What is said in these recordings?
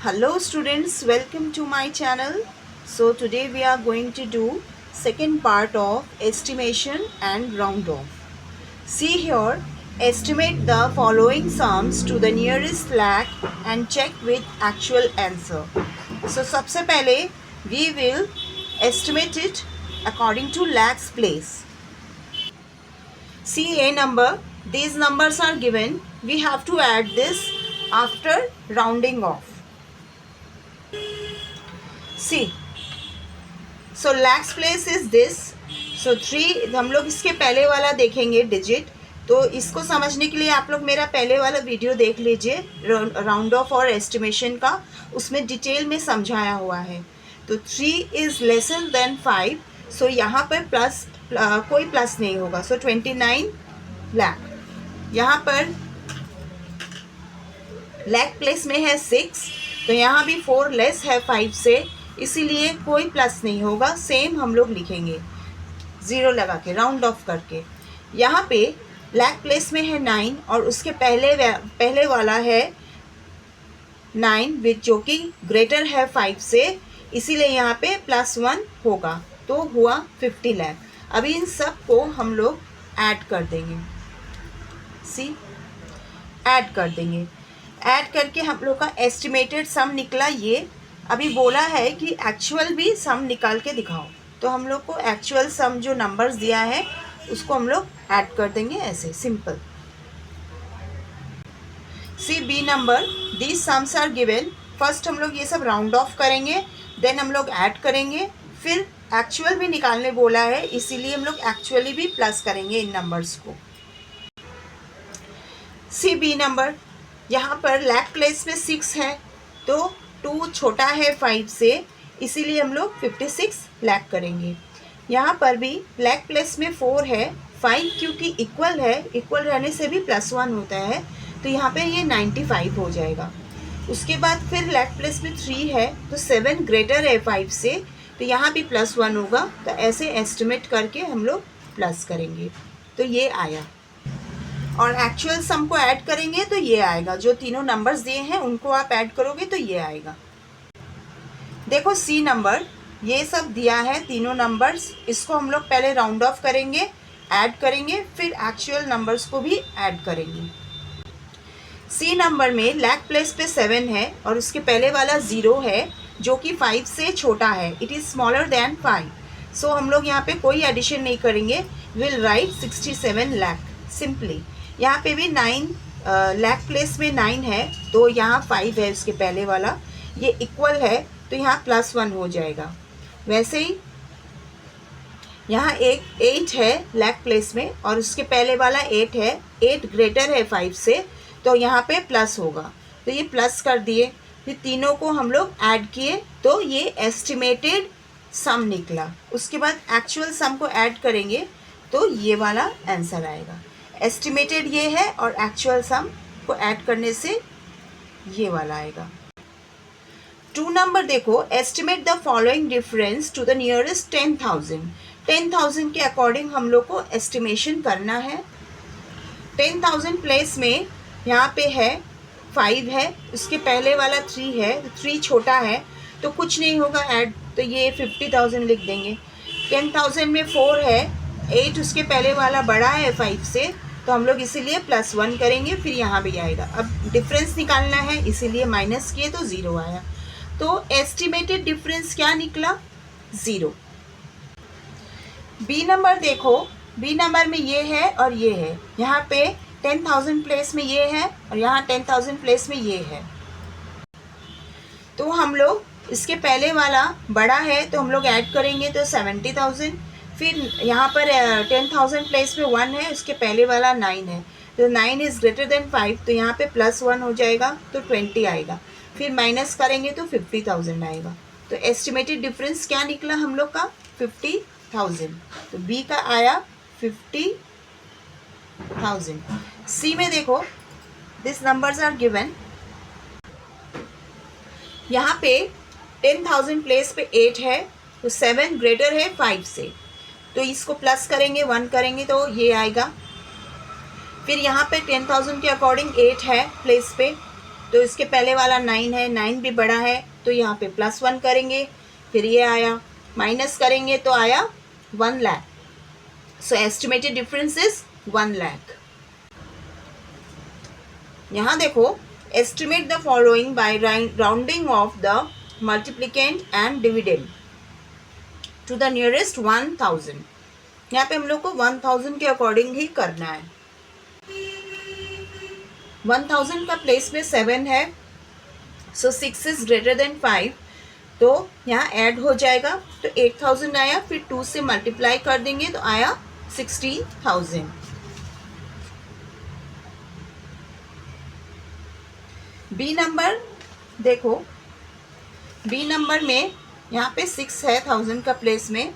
Hello students, welcome to my channel. So today we are going to do second part of estimation and round off. See here, estimate the following sums to the nearest lakh and check with actual answer. So सबसे पहले we will estimate it according to lakhs place. See a number, these numbers are given, we have to add this after rounding off. See, so lakhs place is this. So 3 हम लोग इसके पहले वाला देखेंगे digit. तो इसको समझने के लिए आप लोग मेरा पहले वाला वीडियो देख लीजिए राउंड ऑफ और एस्टिमेशन का, उसमें डिटेल में समझाया हुआ है. तो 3 इज़ लेसर देन 5. सो यहाँ पर प्लस कोई प्लस नहीं होगा. सो 29 लाख. यहाँ पर लैख प्लेस में है 6, तो यहाँ भी 4 लेस है 5 से, इसीलिए कोई प्लस नहीं होगा. सेम हम लोग लिखेंगे ज़ीरो लगा के राउंड ऑफ करके. यहाँ पे लैख प्लेस में है 9 और उसके पहले वाला है 9 विच जो कि ग्रेटर है 5 से, इसीलिए यहाँ पे +1 होगा. तो हुआ 50 लाख. अभी इन सब को हम लोग ऐड कर देंगे. सी, ऐड कर देंगे. ऐड करके हम लोग का एस्टिमेटेड सम निकला ये. अभी बोला है कि एक्चुअल भी सम निकाल के दिखाओ, तो हम लोग को एक्चुअल सम जो नंबर्स दिया है उसको हम लोग ऐड कर देंगे ऐसे सिंपल. सी बी number, these sums are given. First हम लोग ये सब राउंड ऑफ करेंगे, देन हम लोग ऐड करेंगे, फिर एक्चुअल भी निकालने बोला है, इसीलिए हम लोग एक्चुअली भी प्लस करेंगे इन नंबर्स को. सी बी नंबर, यहाँ पर लैख प्लेस में 6 है, तो 2 छोटा है 5 से, इसीलिए हम लोग 56 लाख करेंगे. यहाँ पर भी लैख प्लेस में 4 है, 5 क्योंकि इक्वल है, इक्वल रहने से भी +1 होता है, तो यहाँ पे ये 95 हो जाएगा. उसके बाद फिर लैख प्लेस में 3 है, तो 7 ग्रेटर है 5 से, तो यहाँ भी +1 होगा. तो ऐसे एस्टिमेट करके हम लोग प्लस करेंगे, तो ये आया. और एक्चुअल सम को ऐड करेंगे तो ये आएगा. जो तीनों नंबर्स दिए हैं उनको आप ऐड करोगे तो ये आएगा. देखो सी नंबर, ये सब दिया है तीनों नंबर्स, इसको हम लोग पहले राउंड ऑफ करेंगे, ऐड करेंगे, फिर एक्चुअल नंबर्स को भी ऐड करेंगे. सी नंबर में लैख प्लेस पे 7 है और उसके पहले वाला 0 है जो कि 5 से छोटा है. It is smaller than 5. सो हम लोग यहाँ पे कोई एडिशन नहीं करेंगे. Will write 67 lakh simply. यहाँ पे भी 9 लैख प्लेस में 9 है, तो यहाँ 5 है उसके पहले वाला, ये इक्वल है, तो यहाँ +1 हो जाएगा. वैसे ही यहाँ एक 8 है लैख प्लेस में और उसके पहले वाला 8 है, 8 ग्रेटर है 5 से, तो यहाँ पे प्लस होगा, तो ये प्लस कर दिए. फिर तीनों को हम लोग ऐड किए, तो ये एस्टिमेटेड सम निकला. उसके बाद एक्चुअल सम को ऐड करेंगे तो ये वाला आंसर आएगा. एस्टिमेटेड ये है और एक्चुअल सम को ऐड करने से ये वाला आएगा. 2 नंबर देखो, estimate the following difference to the nearest 10,000. 10,000 के अकॉर्डिंग हम लोग को एस्टिमेशन करना है. 10,000 प्लेस में यहाँ पे है 5 है, उसके पहले वाला 3 है, 3 छोटा है, तो कुछ नहीं होगा ऐड, तो ये 50,000 लिख देंगे. 10,000 में 4 है, 8 उसके पहले वाला बड़ा है 5 से, तो हम लोग इसीलिए +1 करेंगे, फिर यहाँ भी आएगा. अब डिफरेंस निकालना है, इसीलिए माइनस किए तो 0 आया. तो एस्टिमेटेड डिफरेंस क्या निकला? 0. बी नंबर देखो, बी नंबर में ये है और ये है. यहाँ पे 10,000 प्लेस में ये है और यहाँ 10,000 प्लेस में ये है, तो हम लोग इसके पहले वाला बड़ा है, तो हम लोग ऐड करेंगे तो 70,000. फिर यहाँ पर 10,000 प्लेस पे 1 है, उसके पहले वाला 9 है, तो 9 इज़ ग्रेटर देन 5, तो यहाँ पे +1 हो जाएगा, तो 20 आएगा. फिर माइनस करेंगे तो 50,000 आएगा. तो एस्टिमेटेड डिफरेंस क्या निकला हम लोग का? 50,000. तो बी का आया 50,000. सी में देखो, दिस नंबर्स आर गिवन. यहाँ पे 10,000 प्लेस पे 8 है, तो 7 ग्रेटर है 5 से, तो इसको प्लस करेंगे, 1 करेंगे तो ये आएगा. फिर यहाँ पे 10,000 के अकॉर्डिंग 8 है प्लेस पे, तो इसके पहले वाला 9 है, 9 भी बड़ा है तो यहाँ पे +1 करेंगे, फिर ये आया, माइनस करेंगे तो आया 1 lakh. So estimated difference is 1 lakh. यहाँ देखो, estimate the following by rounding off the multiplicand and dividend to the nearest 1000। यहाँ पे हम लोग को 1000 के अकॉर्डिंग ही करना है। 1000 का प्लेस में 7 है, सो 6 इज ग्रेटर देन 5, तो यहाँ ऐड हो जाएगा, तो 8000 आया, फिर 2 से मल्टीप्लाई कर देंगे तो आया 16000। बी नंबर देखो, बी नंबर में यहाँ पे 6 है 1000 का प्लेस में,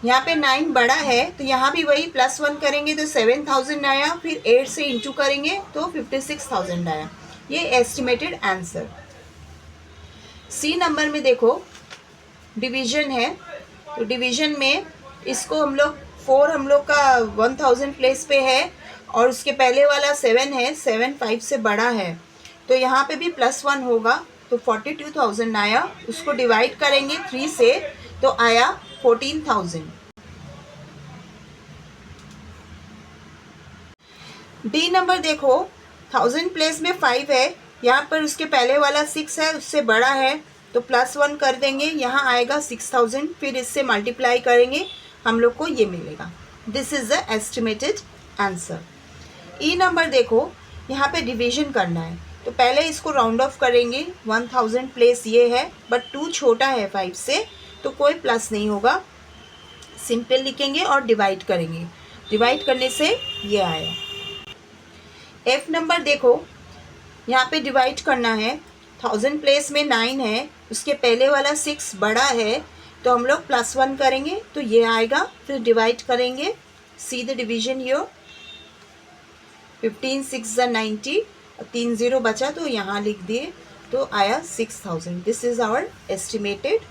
यहाँ पे 9 बड़ा है तो यहाँ भी वही +1 करेंगे तो 7000 आया, फिर 8 से इंटू करेंगे तो 56000 आया। ये एस्टिमेटेड आंसर। सी नंबर में देखो, डिवीजन है, तो डिवीजन में इसको हम लोग 4 हम लोग का 1000 प्लेस पे है और उसके पहले वाला 7 है, 7 5 से बड़ा है, तो यहाँ पे भी +1 होगा, तो 42000 आया। उसको डिवाइड करेंगे 3 से तो आया 14000। डी नंबर देखो, 1000 प्लेस में 5 है, यहाँ पर उसके पहले वाला 6 है, उससे बड़ा है, तो +1 कर देंगे, यहाँ आएगा 6000, फिर इससे मल्टीप्लाई करेंगे, हम लोग को ये मिलेगा। This is the estimated answer. E number देखो, यहाँ पे डिवीजन करना है, तो पहले इसको राउंड ऑफ करेंगे, 1000 प्लेस ये है, बट 2 छोटा है 5 से, तो कोई प्लस नहीं होगा, सिंपल लिखेंगे और डिवाइड करेंगे, डिवाइड करने से ये आया। एफ नंबर देखो, यहाँ पे डिवाइड करना है, 1000 प्लेस में 9 है, उसके पहले वाला 6 बड़ा है, तो हम लोग +1 करेंगे तो ये आएगा, फिर डिवाइड करेंगे, सी द डिवीजन हियर, 15 6 90, 3 0 बचा तो यहाँ लिख दिए, तो आया 6000। This is our estimated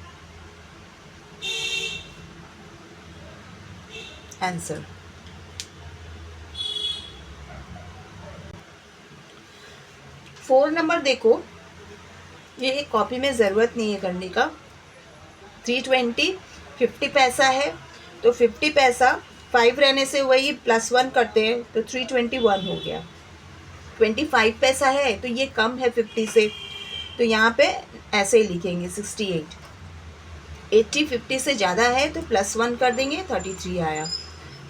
answer. Four number देखो, ये एक कॉपी में ज़रूरत नहीं है करने का। 320 50 पैसा है, तो 50 पैसा 5 रहने से वही +1 करते हैं, तो 321 हो गया। 25 पैसा है तो ये कम है 50 से, तो यहाँ पे ऐसे ही लिखेंगे 68। 80 50 से ज़्यादा है तो +1 कर देंगे, 33 आया।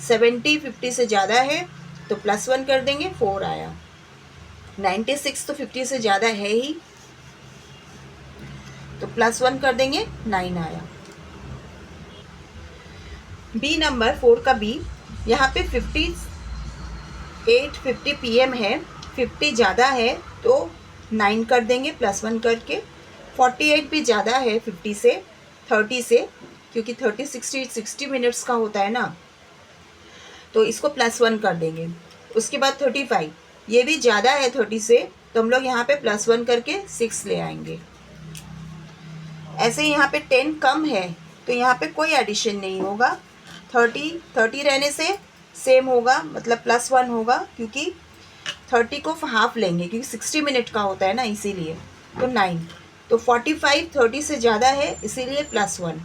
70 50 से ज़्यादा है तो +1 कर देंगे, 4 आया। 96 तो 50 से ज़्यादा है ही, तो +1 कर देंगे, 9 आया। बी नंबर 4 का बी, यहाँ पे 50 PM है, 50 ज़्यादा है तो 9 कर देंगे +1 करके। 48 भी ज़्यादा है 50 से, 30 से, क्योंकि 30 60 मिनट्स का होता है ना, तो इसको +1 कर देंगे। उसके बाद 35, ये भी ज़्यादा है 30 से, तो हम लोग यहाँ पे +1 करके 6 ले आएंगे। ऐसे ही यहाँ पे 10 कम है तो यहाँ पे कोई एडिशन नहीं होगा। 30 रहने से सेम होगा, मतलब +1 होगा, क्योंकि 30 को हाफ लेंगे, क्योंकि 60 मिनट का होता है ना, इसीलिए। तो 9, तो 45 30 से ज़्यादा है, इसीलिए +1,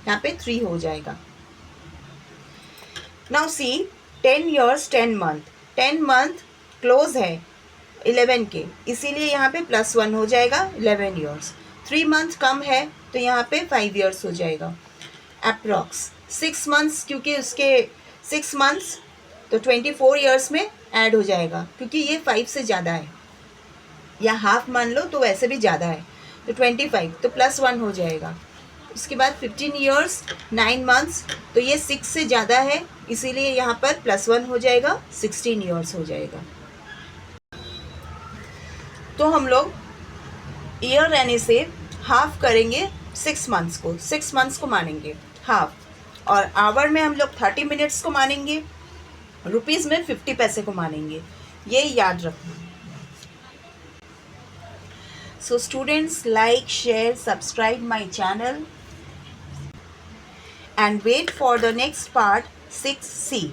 यहाँ पे 3 हो जाएगा। Now see 10 years 10 month, 10 month close है 11 के, इसीलिए यहाँ पे +1 हो जाएगा, 11 years। 3 मंथ कम है तो यहाँ पे 5 years हो जाएगा अप्रॉक्स। 6 months, क्योंकि उसके 6 months तो 24 years में ऐड हो जाएगा, क्योंकि ये 5 से ज़्यादा है, या हाफ मान लो तो वैसे भी ज़्यादा है, तो 25 तो +1 हो जाएगा। उसके बाद 15 years 9 months, तो ये 6 से ज़्यादा है, इसीलिए यहाँ पर +1 हो जाएगा, 16 years हो जाएगा। तो हम लोग ईयर रहने से हाफ करेंगे 6 months को, 6 months को मानेंगे हाफ, और आवर में हम लोग 30 मिनट्स को मानेंगे, रुपीज़ में 50 पैसे को मानेंगे, ये याद रखना। So students, like share subscribe my channel and wait for the next part 6C.